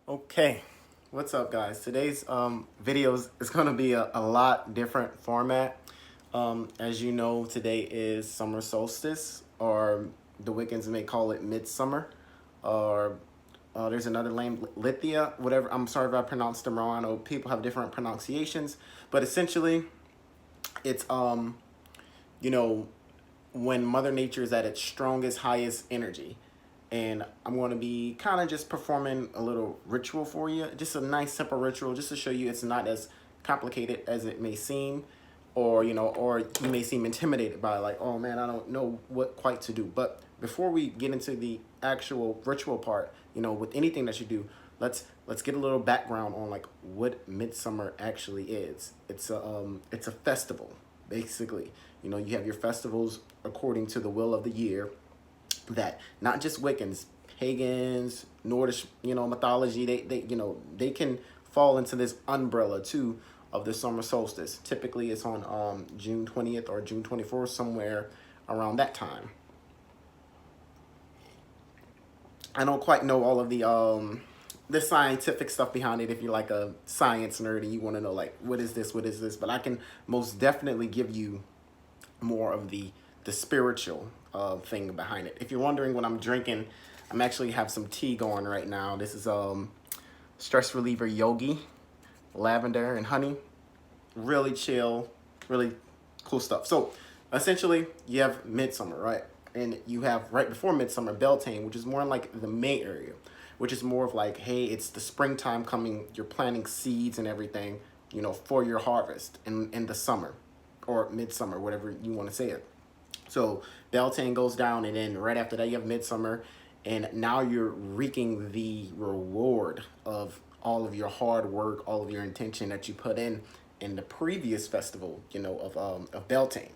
Okay, what's up guys? Today's videos is going to be a lot different format. As you know, today is summer solstice, or the Wiccans may call it midsummer, or there's another name, Lithia, whatever. I'm sorry if I pronounced them wrong. I know people have different pronunciations, but essentially it's you know, when Mother Nature is at its strongest, highest energy. And I'm going to be kind of just performing a little ritual for you. Just a nice, simple ritual just to show you it's not as complicated as it may seem. Or, or you may seem intimidated by like, oh man, I don't know what quite to do. But before we get into the actual ritual part, with anything that you do, let's get a little background on like what Midsummer actually is. It's a festival, basically. You have your festivals according to the will of the year, that not just Wiccans, pagans, Nordic, mythology, they can fall into this umbrella too of the summer solstice. Typically, it's on June 20th or June 24th, somewhere around that time. I don't quite know all of the scientific stuff behind it. If you're like a science nerd and you want to know like what is this, but I can most definitely give you more of the spiritual thing behind it. If you're wondering what I'm drinking, I'm actually have some tea going right now. This is stress reliever yogi, lavender and honey. Really chill, really cool stuff. So essentially you have Midsummer, right? And you have right before Midsummer Beltane, which is more like the May area, which is more of like, hey, it's the springtime coming, you're planting seeds and everything, for your harvest in the summer or midsummer, whatever you want to say it. So Beltane goes down, and then right after that you have Midsummer, and now you're reaping the reward of all of your hard work, all of your intention that you put in the previous festival, of Beltane.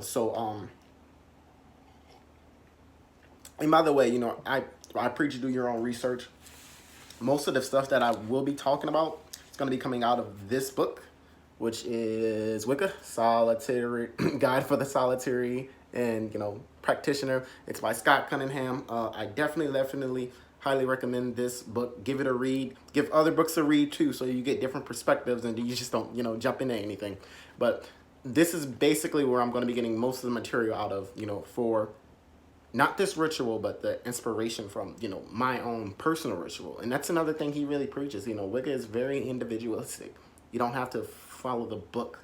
So and by the way, I preach you do your own research. Most of the stuff that I will be talking about is going to be coming out of this book, which is Wicca, Solitary Guide for the Solitary and Practitioner. It's by Scott Cunningham. I definitely highly recommend this book. Give it a read. Give other books a read too, so you get different perspectives and you just don't jump into anything. But this is basically where I'm going to be getting most of the material out of, for not this ritual, but the inspiration from, my own personal ritual. And that's another thing he really preaches. Wicca is very individualistic. You don't have to follow the book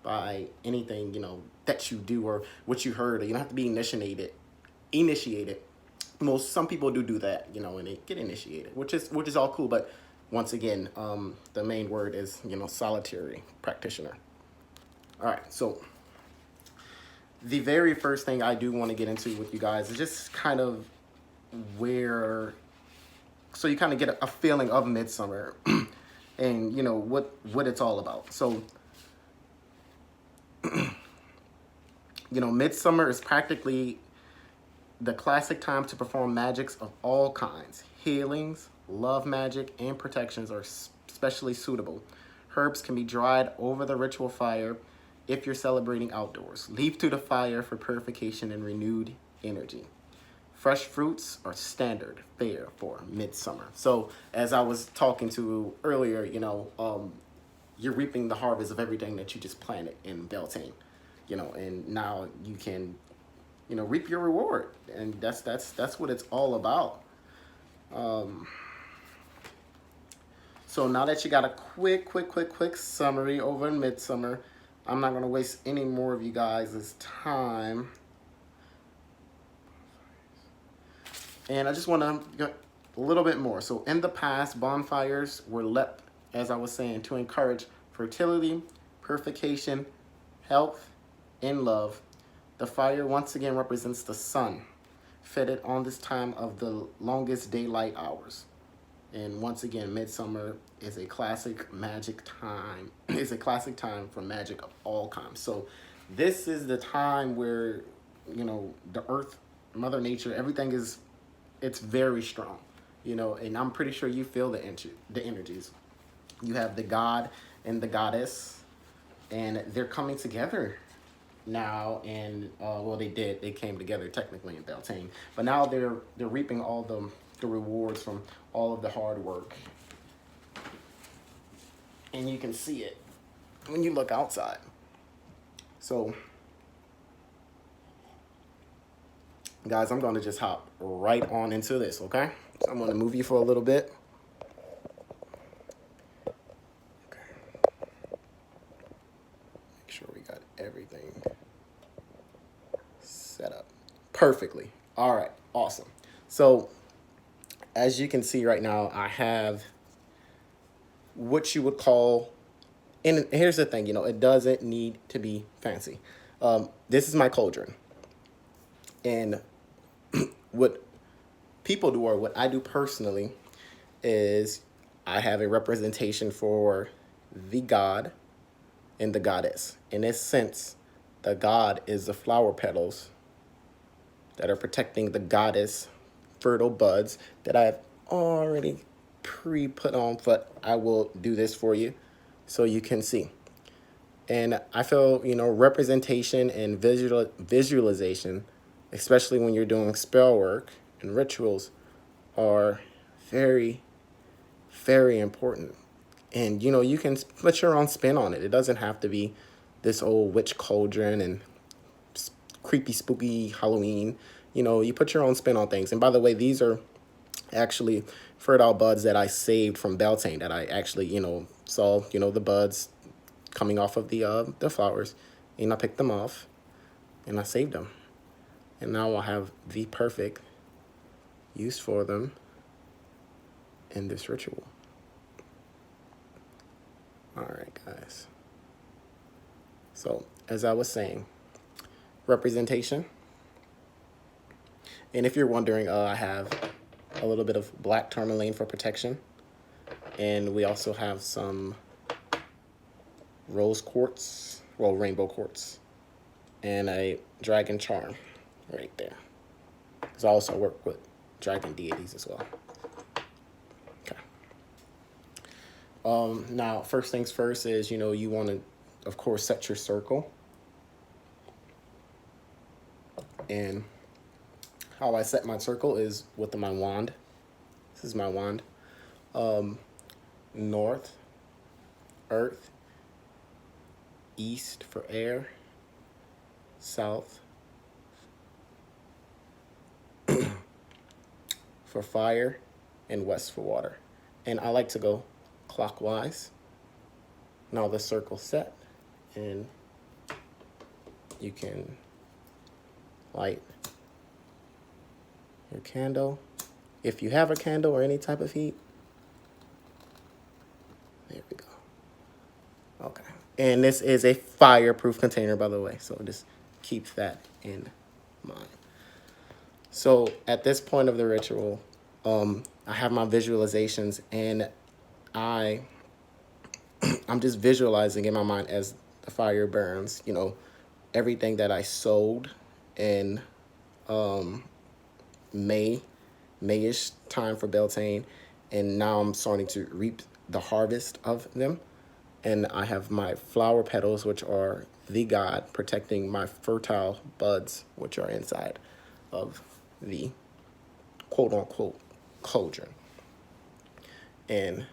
by anything, that you do or what you heard. You don't have to be initiated. Some people do that, and they get initiated, which is all cool. But once again, the main word is, solitary practitioner. All right, so the very first thing I do want to get into with you guys is just kind of so you kind of get a feeling of Midsummer and what it's all about. So Midsummer is practically the classic time to perform magics of all kinds. Healings, love magic, and protections are especially suitable. Herbs can be dried over the ritual fire if you're celebrating outdoors. Leave to the fire for purification and renewed energy. Fresh fruits are standard fare for Midsummer. So as I was talking to earlier, you're reaping the harvest of everything that you just planted in Beltane, and now you can, reap your reward, and that's what it's all about. So now that you got a quick summary over in Midsummer, I'm not going to waste any more of you guys' time. And I just want to get a little bit more. So in the past, bonfires were lit, as I was saying, to encourage fertility, purification, health, and love. The fire once again represents the sun, fitted on this time of the longest daylight hours. And once again, Midsummer is a classic magic time. It's a classic time for magic of all kinds. So this is the time where, the earth, Mother Nature, everything it's very strong, and I'm pretty sure you feel the energies. You have the god and the goddess, and they're coming together now. And well, they came together technically in Beltane, but now they're reaping all the rewards from all of the hard work and you can see it when you look outside. So guys, I'm going to just hop right on into this, okay? So I'm going to move you for a little bit. Okay. Make sure we got everything set up perfectly. All right, awesome. So as you can see right now, I have what you would call, and here's the thing, you know, it doesn't need to be fancy. This is my cauldron. And what people do, or what I do personally, is I have a representation for the god and the goddess. In this sense, the god is the flower petals that are protecting the goddess fertile buds that I've already pre-put on, but I will do this for you so you can see. And I feel, you know, representation and visualization, especially when you're doing spell work and rituals, are very, very important. And, you know, you can put your own spin on it. It doesn't have to be this old witch cauldron and creepy, spooky Halloween. You know, you put your own spin on things. And by the way, these are actually fertile buds that I saved from Beltane, that I actually, you know, saw, you know, the buds coming off of the flowers, and I picked them off and I saved them. And now I'll have the perfect use for them in this ritual. All right, guys. So, as I was saying, representation. And if you're wondering, I have a little bit of black tourmaline for protection. And we also have some rose quartz, well, rainbow quartz, and a dragon charm right there. Because I also work with dragon deities as well. Okay. Now, first things first is, you know, you want to, of course, set your circle. And how I set my circle is with my wand. This is my wand. North, earth, east for air, south for fire, and west for water. And I like to go clockwise. Now the circle's set, and you can light your candle. If you have a candle or any type of heat, there we go. Okay. And this is a fireproof container, by the way, so just keep that in mind. So at this point of the ritual, I have my visualizations, and I'm just visualizing in my mind as the fire burns, you know, everything that I sowed in Mayish time for Beltane, and now I'm starting to reap the harvest of them. And I have my flower petals, which are the god, protecting my fertile buds, which are inside of the quote-unquote cauldron. And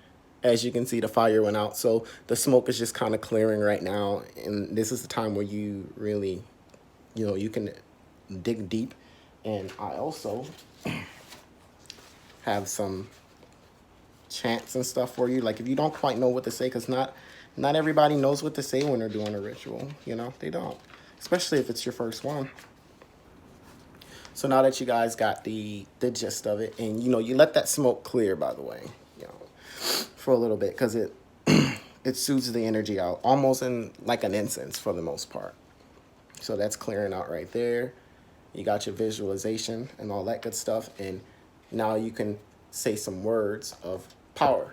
as you can see, the fire went out, so the smoke is just kind of clearing right now. And this is the time where you really, you know, you can dig deep. And I also have some chants and stuff for you. Like, if you don't quite know what to say, because not everybody knows what to say when they're doing a ritual, you know, they don't, especially if it's your first one. So now that you guys got the gist of it, and, you know, you let that smoke clear, by the way, you know, for a little bit, because it it soothes the energy out, almost in like an incense for the most part. So that's clearing out right there. You got your visualization and all that good stuff, and now you can say some words of power.